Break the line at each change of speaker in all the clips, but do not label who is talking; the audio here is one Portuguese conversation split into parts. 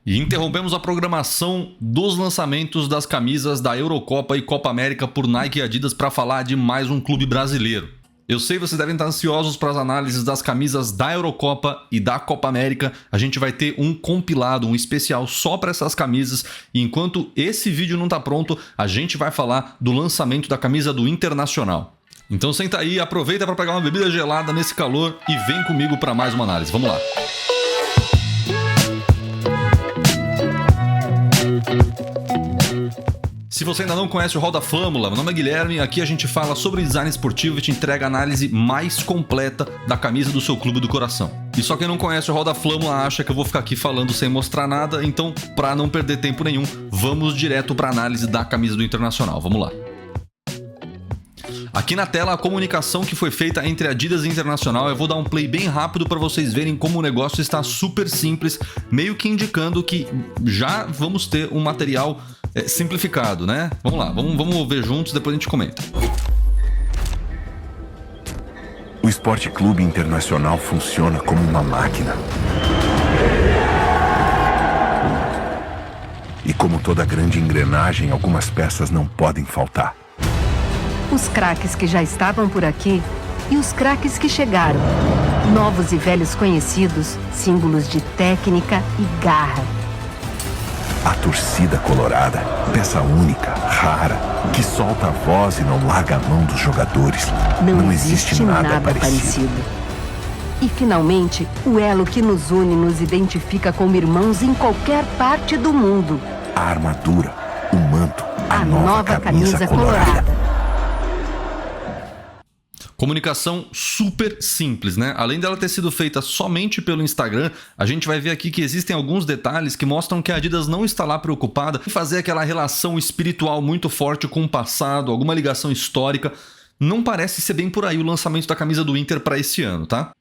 E interrompemos a programação dos lançamentos das camisas da Eurocopa e Copa América por Nike e Adidas para falar de mais um clube brasileiro. Eu sei que vocês devem estar ansiosos para as análises das camisas da Eurocopa e da Copa América. A gente vai ter um compilado, um especial só para essas camisas. E enquanto esse vídeo não está pronto, a gente vai falar do lançamento da camisa do Internacional. Então senta aí, aproveita para pegar uma bebida gelada nesse calor e vem comigo para mais uma análise. Vamos lá. Se você ainda não conhece o Hall da Flâmula, meu nome é Guilherme, aqui a gente fala sobre design esportivo e te entrega a análise mais completa da camisa do seu clube do coração. E só quem não conhece o Hall da Flâmula acha que eu vou ficar aqui falando sem mostrar nada, então para não perder tempo nenhum, vamos direto para a análise da camisa do Internacional. Vamos lá. Aqui na tela a comunicação que foi feita entre Adidas e Internacional. Eu vou dar um play bem rápido para vocês verem como o negócio está super simples, meio que indicando que já vamos ter um material simplificado, né? Vamos lá, vamos ver juntos, depois a gente comenta.
O Esporte Clube Internacional funciona como uma máquina. E como toda grande engrenagem, algumas peças não podem faltar.
Os craques que já estavam por aqui e os craques que chegaram. Novos e velhos conhecidos, símbolos de técnica e garra.
A torcida colorada, peça única, rara, que solta a voz e não larga a mão dos jogadores. Não existe nada parecido.
E finalmente, o elo que nos une nos identifica como irmãos em qualquer parte do mundo.
A armadura, o manto, a nova camisa colorada.
Comunicação super simples, né? Além dela ter sido feita somente pelo Instagram, a gente vai ver aqui que existem alguns detalhes que mostram que a Adidas não está lá preocupada em fazer aquela relação espiritual muito forte com o passado, alguma ligação histórica. Não parece ser bem por aí o lançamento da camisa do Inter para esse ano, tá?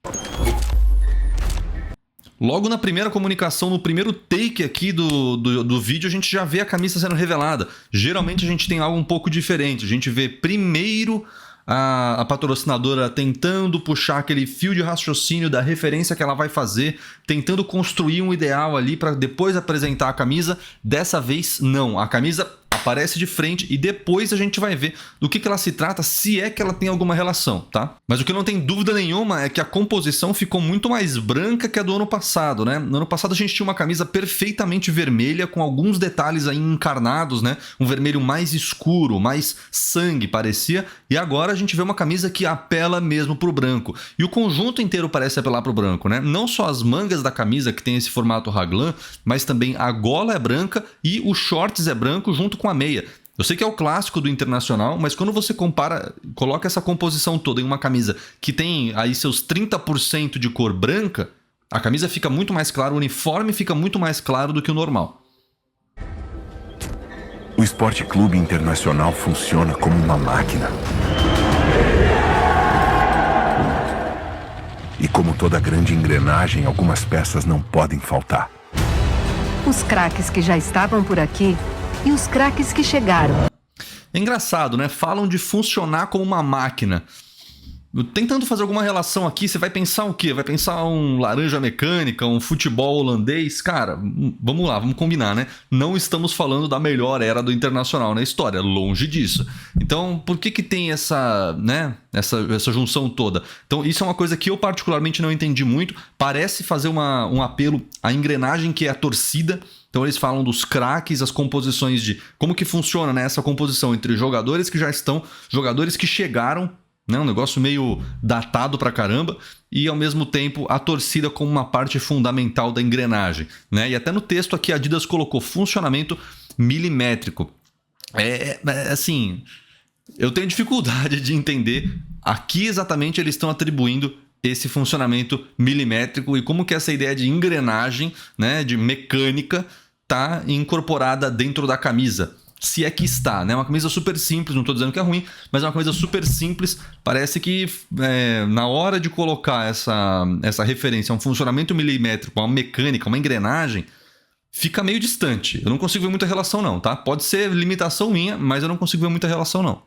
Logo na primeira comunicação, no primeiro take aqui do vídeo, a gente já vê a camisa sendo revelada. Geralmente a gente tem algo um pouco diferente. A gente vê primeiro a patrocinadora tentando puxar aquele fio de raciocínio da referência que ela vai fazer, tentando construir um ideal ali para depois apresentar a camisa. Dessa vez, não. A camisa aparece de frente e depois a gente vai ver do que ela se trata, se é que ela tem alguma relação, tá? Mas o que não tem dúvida nenhuma é que a composição ficou muito mais branca que a do ano passado, né? No ano passado a gente tinha uma camisa perfeitamente vermelha com alguns detalhes aí encarnados, né? Um vermelho mais escuro, mais sangue parecia, e agora a gente vê uma camisa que apela mesmo pro branco. E o conjunto inteiro parece apelar pro branco, né? Não só as mangas da camisa que tem esse formato raglan, mas também a gola é branca e o shorts é branco junto com a meia. Eu sei que é o clássico do Internacional, mas quando você compara, coloca essa composição toda em uma camisa que tem aí seus 30% de cor branca, a camisa fica muito mais clara, o uniforme fica muito mais claro do que o normal.
O Esporte Clube Internacional funciona como uma máquina. E como toda grande engrenagem, algumas peças não podem faltar.
Os craques que já estavam por aqui e os craques que chegaram.
É engraçado, né? Falam de funcionar como uma máquina. Tentando fazer alguma relação aqui, você vai pensar o quê? Vai pensar um laranja mecânica, um futebol holandês? Cara, vamos lá, vamos combinar, né? Não estamos falando da melhor era do Internacional na história, longe disso. Então, por que tem essa, né? Essa junção toda? Então, isso é uma coisa que eu particularmente não entendi muito. Parece fazer um apelo à engrenagem que é a torcida. Então eles falam dos craques, as composições de como que funciona, né, essa composição entre jogadores que já estão, jogadores que chegaram, né, um negócio meio datado pra caramba, e ao mesmo tempo a torcida como uma parte fundamental da engrenagem, né? E até no texto aqui a Adidas colocou funcionamento milimétrico. Assim, eu tenho dificuldade de entender a que exatamente eles estão atribuindo esse funcionamento milimétrico e como que essa ideia de engrenagem, né, de mecânica, tá incorporada dentro da camisa. Se é que está, né? Uma camisa super simples, não estou dizendo que é ruim, mas é uma camisa super simples. Parece que na hora de colocar essa referência a um funcionamento milimétrico, uma mecânica, uma engrenagem, fica meio distante. Eu não consigo ver muita relação não, tá? Pode ser limitação minha, mas eu não consigo ver muita relação não.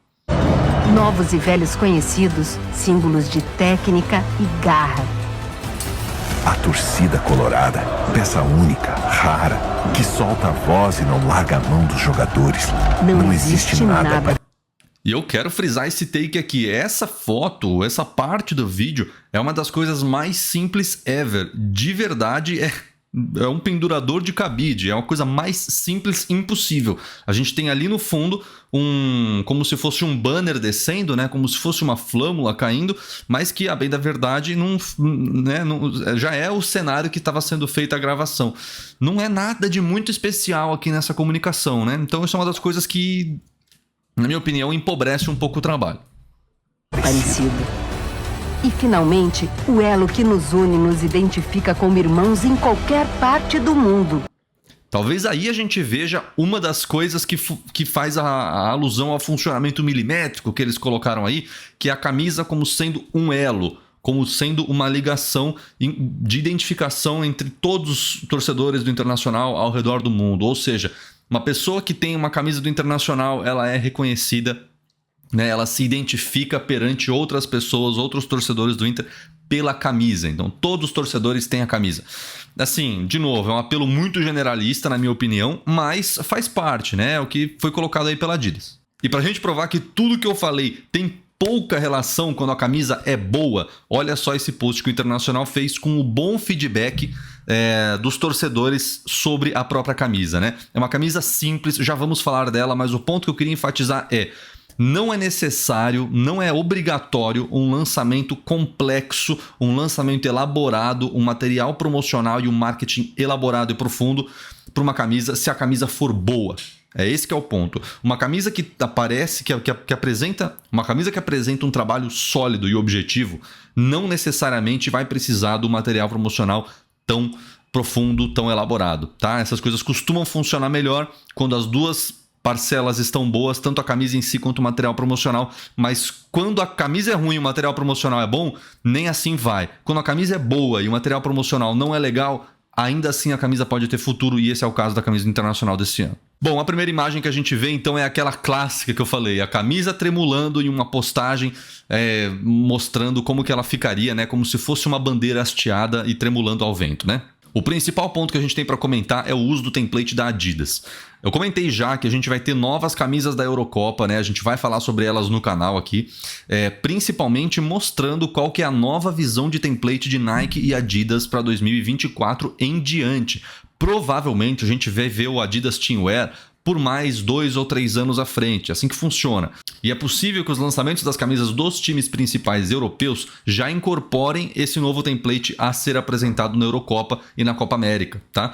Novos e velhos conhecidos, símbolos de técnica e garra.
A torcida colorada, peça única, rara, que solta a voz e não larga a mão dos jogadores. Não existe nada.
E eu quero frisar esse take aqui. Essa foto, essa parte do vídeo é uma das coisas mais simples ever. De verdade, é um pendurador de cabide. É uma coisa mais simples impossível. A gente tem ali no fundo como se fosse um banner descendo, né? Como se fosse uma flâmula caindo, mas que, a bem da verdade, já é o cenário que estava sendo feita a gravação. Não é nada de muito especial aqui nessa comunicação, né? Então isso é uma das coisas que, na minha opinião, empobrece um pouco o trabalho.
Parecido. E, finalmente, o elo que nos une nos identifica como irmãos em qualquer parte do mundo.
Talvez aí a gente veja uma das coisas que faz a alusão ao funcionamento milimétrico que eles colocaram aí, que é a camisa como sendo um elo, como sendo uma ligação de identificação entre todos os torcedores do Internacional ao redor do mundo. Ou seja, uma pessoa que tem uma camisa do Internacional, ela é reconhecida, né? Ela se identifica perante outras pessoas, outros torcedores do Inter, pela camisa. Então, todos os torcedores têm a camisa. Assim, de novo, é um apelo muito generalista, na minha opinião, mas faz parte, né? É o que foi colocado aí pela Adidas. E pra gente provar que tudo que eu falei tem pouca relação quando a camisa é boa, olha só esse post que o Internacional fez com o bom feedback dos torcedores sobre a própria camisa, né? É uma camisa simples, já vamos falar dela, mas o ponto que eu queria enfatizar é: não é necessário, não é obrigatório um lançamento complexo, um lançamento elaborado, um material promocional e um marketing elaborado e profundo para uma camisa, se a camisa for boa. É esse que é o ponto. Uma camisa que aparece, que apresenta, uma camisa que apresenta um trabalho sólido e objetivo, não necessariamente vai precisar do material promocional tão profundo, tão elaborado, tá? Essas coisas costumam funcionar melhor quando as duas parcelas estão boas, tanto a camisa em si quanto o material promocional, mas quando a camisa é ruim e o material promocional é bom, nem assim vai. Quando a camisa é boa e o material promocional não é legal, ainda assim a camisa pode ter futuro, e esse é o caso da camisa internacional desse ano. Bom, a primeira imagem que a gente vê então é aquela clássica que eu falei, a camisa tremulando em uma postagem mostrando como que ela ficaria, né? Como se fosse uma bandeira hasteada e tremulando ao vento, né? O principal ponto que a gente tem para comentar é o uso do template da Adidas. Eu comentei já que a gente vai ter novas camisas da Eurocopa, né? A gente vai falar sobre elas no canal aqui, principalmente mostrando qual que é a nova visão de template de Nike e Adidas para 2024 em diante. Provavelmente a gente vai ver o Adidas Teamwear por mais 2 ou 3 anos à frente, assim que funciona. E é possível que os lançamentos das camisas dos times principais europeus já incorporem esse novo template a ser apresentado na Eurocopa e na Copa América, tá?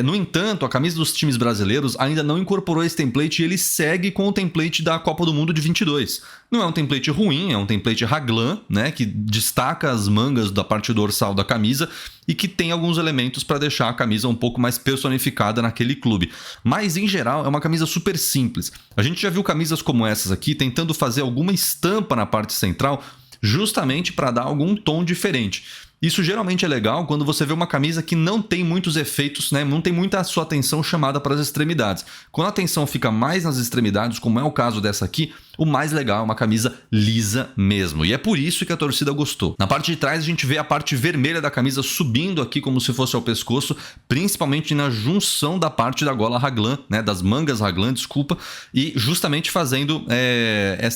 No entanto, a camisa dos times brasileiros ainda não incorporou esse template e ele segue com o template da Copa do Mundo de 22. Não é um template ruim, é um template raglan, né, que destaca as mangas da parte dorsal da camisa e que tem alguns elementos para deixar a camisa um pouco mais personificada naquele clube. Mas, em geral, é uma camisa super simples. A gente já viu camisas como essas aqui tentando fazer alguma estampa na parte central justamente para dar algum tom diferente. Isso geralmente é legal quando você vê uma camisa que não tem muitos efeitos, né? Não tem muita sua atenção chamada para as extremidades. Quando a atenção fica mais nas extremidades, como é o caso dessa aqui, o mais legal é uma camisa lisa mesmo. E é por isso que a torcida gostou. Na parte de trás a gente vê a parte vermelha da camisa subindo aqui como se fosse ao pescoço, principalmente na junção da parte da gola raglan, né? Das mangas raglan, desculpa, e justamente fazendo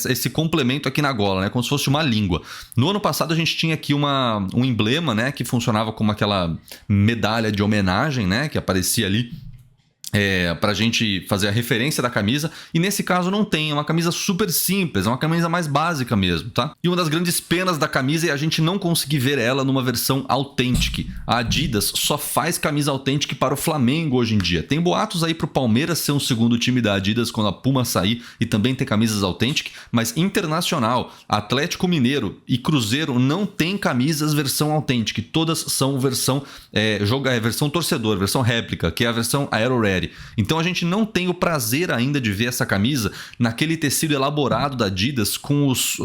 esse complemento aqui na gola, né? Como se fosse uma língua. No ano passado a gente tinha aqui um emblema, né, que funcionava como aquela medalha de homenagem, né, que aparecia ali para a gente fazer a referência da camisa, e nesse caso não tem, é uma camisa super simples, é uma camisa mais básica mesmo, tá? E uma das grandes penas da camisa é a gente não conseguir ver ela numa versão Authentic. A Adidas só faz camisa Authentic para o Flamengo hoje em dia. Tem boatos aí para o Palmeiras ser um segundo time da Adidas quando a Puma sair e também ter camisas Authentic, mas Internacional, Atlético Mineiro e Cruzeiro não tem camisas versão Authentic, todas são versão versão torcedor, versão réplica, que é a versão Aero Ready. Então a gente não tem o prazer ainda de ver essa camisa naquele tecido elaborado da Adidas com os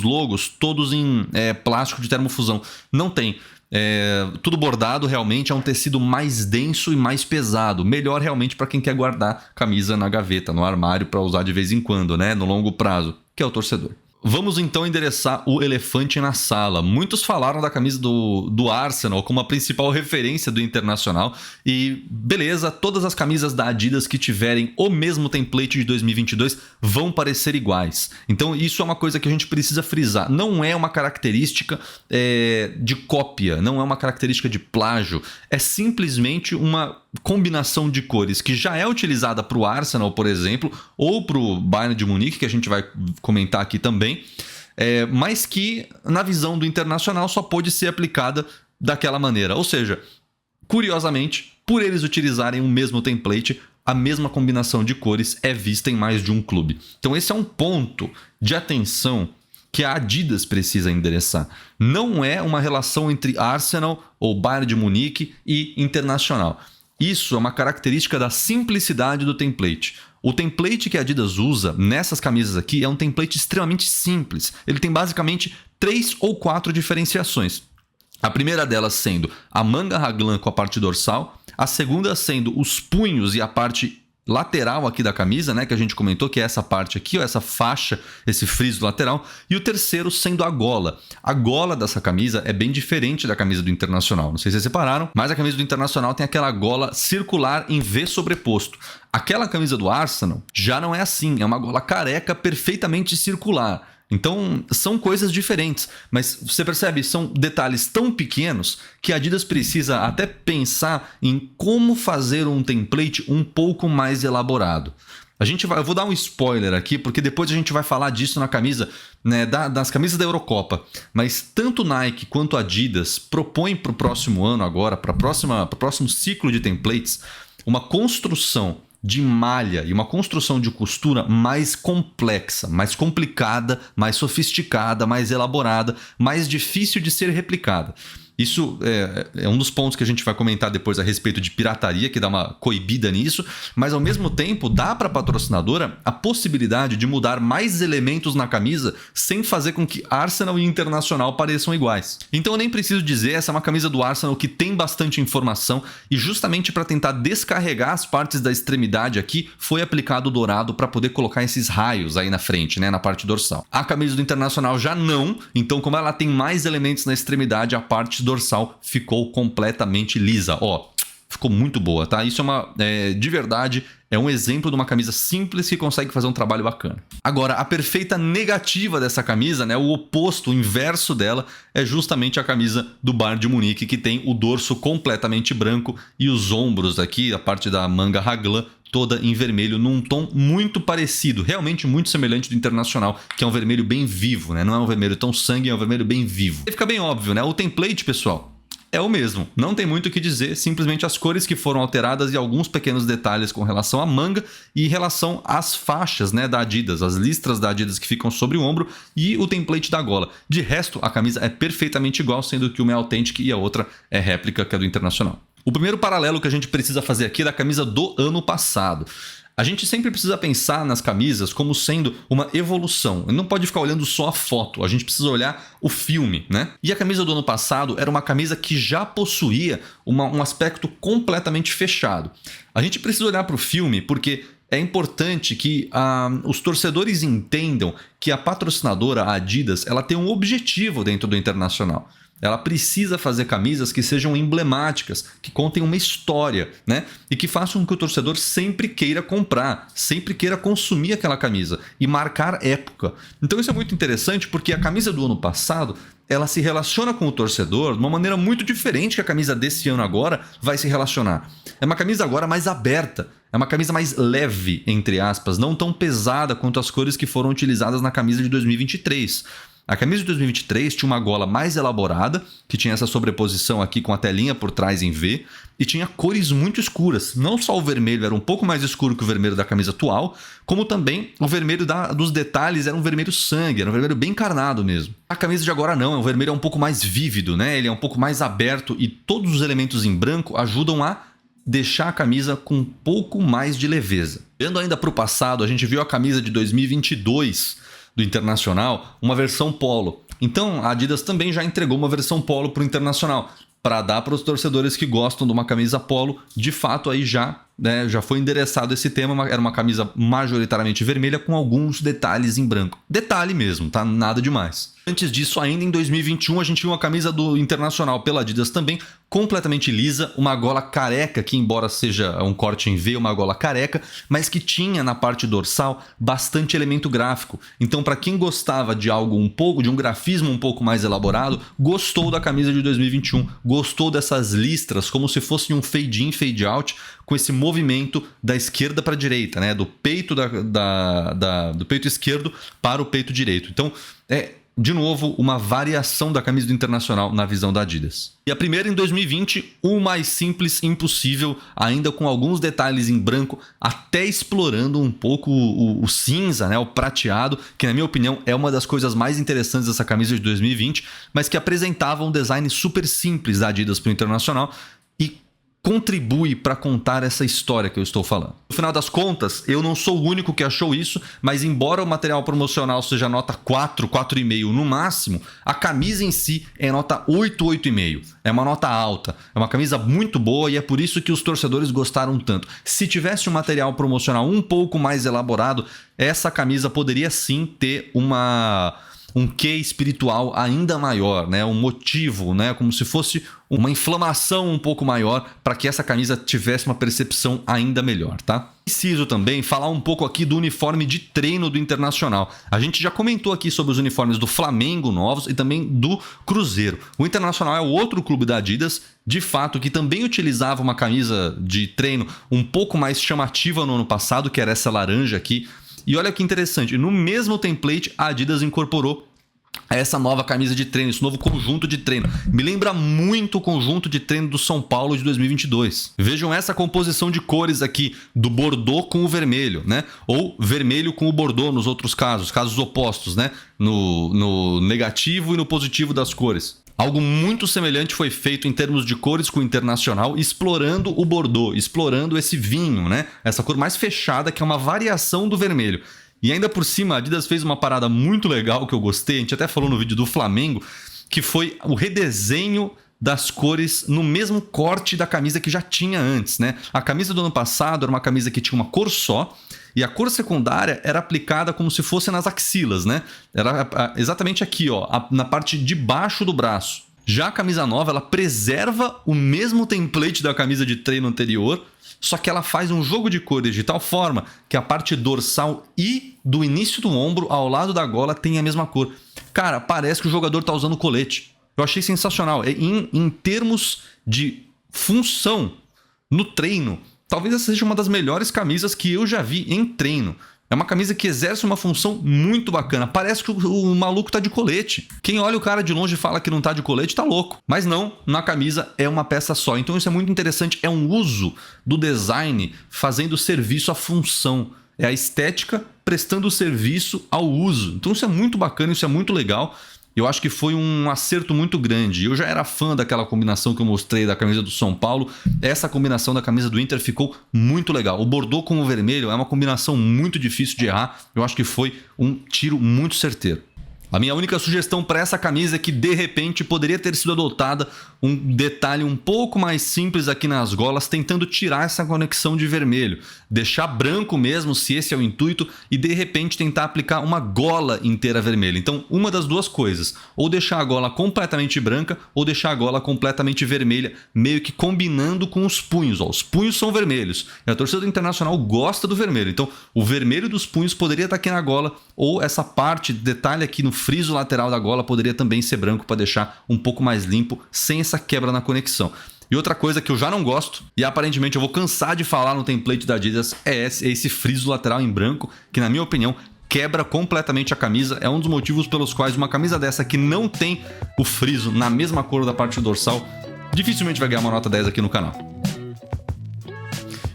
logos todos em plástico de termofusão. Não tem. Tudo bordado, realmente é um tecido mais denso e mais pesado. Melhor realmente para quem quer guardar camisa na gaveta, no armário para usar de vez em quando, né? No longo prazo, que é o torcedor. Vamos então endereçar o elefante na sala. Muitos falaram da camisa do Arsenal como a principal referência do Internacional. E beleza, todas as camisas da Adidas que tiverem o mesmo template de 2022 vão parecer iguais. Então isso é uma coisa que a gente precisa frisar. Não é uma característica de cópia, não é uma característica de plágio. É simplesmente uma combinação de cores que já é utilizada para o Arsenal, por exemplo, ou para o Bayern de Munique, que a gente vai comentar aqui também, mas que na visão do Internacional só pode ser aplicada daquela maneira. Ou seja, curiosamente, por eles utilizarem o mesmo template, a mesma combinação de cores é vista em mais de um clube. Então esse é um ponto de atenção que a Adidas precisa endereçar. Não é uma relação entre Arsenal ou Bayern de Munique e Internacional. Isso é uma característica da simplicidade do template. O template que a Adidas usa nessas camisas aqui é um template extremamente simples. Ele tem basicamente 3 ou 4 diferenciações. A primeira delas sendo a manga raglan com a parte dorsal, a segunda sendo os punhos e a parte lateral aqui da camisa, né, que a gente comentou, que é essa parte aqui, ó, essa faixa, esse friso lateral, e o terceiro sendo a gola. A gola dessa camisa é bem diferente da camisa do Internacional. Não sei se vocês separaram, mas a camisa do Internacional tem aquela gola circular em V sobreposto. Aquela camisa do Arsenal já não é assim, é uma gola careca perfeitamente circular. Então, são coisas diferentes, mas você percebe, são detalhes tão pequenos que a Adidas precisa até pensar em como fazer um template um pouco mais elaborado. Eu vou dar um spoiler aqui, porque depois a gente vai falar disso na camisa, né, das camisas da Eurocopa. Mas tanto Nike quanto a Adidas propõem para o próximo ano agora, para o próximo ciclo de templates, uma construção de malha e uma construção de costura mais complexa, mais complicada, mais sofisticada, mais elaborada, mais difícil de ser replicada. Isso é um dos pontos que a gente vai comentar depois a respeito de pirataria, que dá uma coibida nisso, mas ao mesmo tempo dá para a patrocinadora a possibilidade de mudar mais elementos na camisa sem fazer com que Arsenal e Internacional pareçam iguais. Então eu nem preciso dizer, essa é uma camisa do Arsenal que tem bastante informação e justamente para tentar descarregar as partes da extremidade aqui, foi aplicado o dourado para poder colocar esses raios aí na frente, né, na parte dorsal. A camisa do Internacional já não, então como ela tem mais elementos na extremidade, a parte dorsal ficou completamente lisa. Ó, ficou muito boa, tá? Isso de verdade, é um exemplo de uma camisa simples que consegue fazer um trabalho bacana. Agora, a perfeita negativa dessa camisa, né, o oposto, o inverso dela, é justamente a camisa do Bayern de Munique, que tem o dorso completamente branco e os ombros aqui, a parte da manga raglan, toda em vermelho, num tom muito parecido, realmente muito semelhante do Internacional, que é um vermelho bem vivo, né? Não é um vermelho tão sangue, é um vermelho bem vivo. E fica bem óbvio, né? O template, pessoal, é o mesmo. Não tem muito o que dizer, simplesmente as cores que foram alteradas e alguns pequenos detalhes com relação à manga e em relação às faixas, né, da Adidas, as listras da Adidas que ficam sobre o ombro e o template da gola. De resto, a camisa é perfeitamente igual, sendo que uma é autêntica e a outra é réplica, que é do Internacional. O primeiro paralelo que a gente precisa fazer aqui é da camisa do ano passado. A gente sempre precisa pensar nas camisas como sendo uma evolução. Não pode ficar olhando só a foto, a gente precisa olhar o filme, né? E a camisa do ano passado era uma camisa que já possuía um aspecto completamente fechado. A gente precisa olhar para o filme porque é importante que os torcedores entendam que a patrocinadora, a Adidas, ela tem um objetivo dentro do Internacional. Ela precisa fazer camisas que sejam emblemáticas, que contem uma história, né? E que façam com que o torcedor sempre queira comprar, sempre queira consumir aquela camisa e marcar época. Então isso é muito interessante porque a camisa do ano passado, ela se relaciona com o torcedor de uma maneira muito diferente que a camisa desse ano agora vai se relacionar. É uma camisa agora mais aberta, é uma camisa mais leve, entre aspas, não tão pesada quanto as cores que foram utilizadas na camisa de 2023. A camisa de 2023 tinha uma gola mais elaborada, que tinha essa sobreposição aqui com a telinha por trás em V, e tinha cores muito escuras. Não só o vermelho era um pouco mais escuro que o vermelho da camisa atual, como também o vermelho dos detalhes era um vermelho sangue, era um vermelho bem encarnado mesmo. A camisa de agora não, o vermelho é um pouco mais vívido, né? Ele é um pouco mais aberto e todos os elementos em branco ajudam a deixar a camisa com um pouco mais de leveza. Olhando ainda para o passado, a gente viu a camisa de 2022 do Internacional, uma versão polo. Então a Adidas também já entregou uma versão polo para o Internacional, para dar para os torcedores que gostam de uma camisa polo, de fato aí já né, já foi endereçado esse tema, era uma camisa majoritariamente vermelha com alguns detalhes em branco. Detalhe mesmo, tá? Nada demais. Antes disso, ainda em 2021, a gente viu uma camisa do Internacional pela Adidas também, completamente lisa, uma gola careca, que embora seja um corte em V, uma gola careca, mas que tinha na parte dorsal bastante elemento gráfico. Então, para quem gostava de algo um pouco, de um grafismo um pouco mais elaborado, gostou da camisa de 2021, gostou dessas listras, como se fosse um fade in, fade out, com esse movimento da esquerda para a direita, né? Do peito do peito esquerdo para o peito direito. Então, de novo, uma variação da camisa do Internacional na visão da Adidas. E a primeira em 2020, o mais simples impossível, ainda com alguns detalhes em branco, até explorando um pouco o cinza, né, o prateado, que na minha opinião é uma das coisas mais interessantes dessa camisa de 2020, mas que apresentava um design super simples da Adidas para o Internacional e contribui para contar essa história que eu estou falando. No final das contas, eu não sou o único que achou isso, mas embora o material promocional seja nota 4, 4,5 no máximo, a camisa em si é nota 8, 8,5. É uma nota alta, é uma camisa muito boa e é por isso que os torcedores gostaram tanto. Se tivesse um material promocional um pouco mais elaborado, essa camisa poderia sim ter um quê espiritual ainda maior, né? Um motivo, né? Como se fosse uma inflamação um pouco maior para que essa camisa tivesse uma percepção ainda melhor, tá? Preciso também falar um pouco aqui do uniforme de treino do Internacional. A gente já comentou aqui sobre os uniformes do Flamengo novos e também do Cruzeiro. O Internacional é o outro clube da Adidas, de fato, que também utilizava uma camisa de treino um pouco mais chamativa no ano passado, que era essa laranja aqui. E olha que interessante, no mesmo template a Adidas incorporou essa nova camisa de treino, esse novo conjunto de treino. Me lembra muito o conjunto de treino do São Paulo de 2022. Vejam essa composição de cores aqui, do bordô com o vermelho, né? Ou vermelho com o bordô nos outros casos opostos, né? No negativo e no positivo das cores. Algo muito semelhante foi feito em termos de cores com o Internacional, explorando o bordô, explorando esse vinho, né? Essa cor mais fechada, que é uma variação do vermelho. E ainda por cima, a Adidas fez uma parada muito legal que eu gostei, a gente até falou no vídeo do Flamengo, que foi o redesenho das cores no mesmo corte da camisa que já tinha antes, né? A camisa do ano passado era uma camisa que tinha uma cor só, e a cor secundária era aplicada como se fosse nas axilas, né? Era exatamente aqui, ó, na parte de baixo do braço. Já a camisa nova, ela preserva o mesmo template da camisa de treino anterior, só que ela faz um jogo de cores de tal forma que a parte dorsal e do início do ombro ao lado da gola tem a mesma cor. Cara, parece que o jogador tá usando colete. Eu achei sensacional. Em termos de função no treino, talvez essa seja uma das melhores camisas que eu já vi em treino. É uma camisa que exerce uma função muito bacana. Parece que o maluco tá de colete. Quem olha o cara de longe e fala que não tá de colete, tá louco. Mas não, na camisa é uma peça só. Então isso é muito interessante. É um uso do design fazendo serviço à função. É a estética prestando serviço ao uso. Então isso é muito bacana, isso é muito legal. Eu acho que foi um acerto muito grande. Eu já era fã daquela combinação que eu mostrei da camisa do São Paulo. Essa combinação da camisa do Inter ficou muito legal. O bordô com o vermelho é uma combinação muito difícil de errar. Eu acho que foi um tiro muito certeiro. A minha única sugestão para essa camisa é que, de repente, poderia ter sido adotada um detalhe um pouco mais simples aqui nas golas, tentando tirar essa conexão de vermelho. Deixar branco mesmo, se esse é o intuito, e de repente tentar aplicar uma gola inteira vermelha. Então, uma das duas coisas. Ou deixar a gola completamente branca, ou deixar a gola completamente vermelha, meio que combinando com os punhos. Ó, os punhos são vermelhos. E a torcida do Internacional gosta do vermelho. Então, o vermelho dos punhos poderia estar aqui na gola, ou essa parte, detalhe aqui no friso lateral da gola poderia também ser branco para deixar um pouco mais limpo, sem essa quebra na conexão. E outra coisa que eu já não gosto, e aparentemente eu vou cansar de falar no template da Adidas, é esse friso lateral em branco, que na minha opinião quebra completamente a camisa. É um dos motivos pelos quais uma camisa dessa que não tem o friso na mesma cor da parte dorsal, dificilmente vai ganhar uma nota 10 aqui no canal.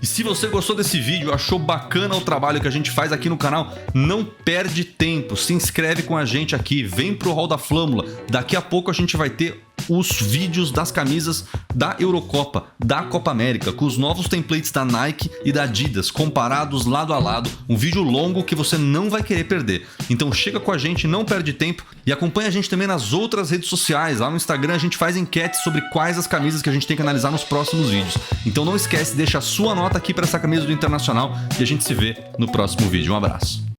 E se você gostou desse vídeo, achou bacana o trabalho que a gente faz aqui no canal, não perde tempo, se inscreve com a gente aqui, vem pro Hall da Flâmula. Daqui a pouco a gente vai ter os vídeos das camisas da Eurocopa, da Copa América, com os novos templates da Nike e da Adidas, comparados lado a lado, um vídeo longo que você não vai querer perder. Então chega com a gente, não perde tempo e acompanha a gente também nas outras redes sociais. Lá no Instagram a gente faz enquetes sobre quais as camisas que a gente tem que analisar nos próximos vídeos. Então não esquece, deixa a sua nota aqui para essa camisa do Internacional e a gente se vê no próximo vídeo. Um abraço.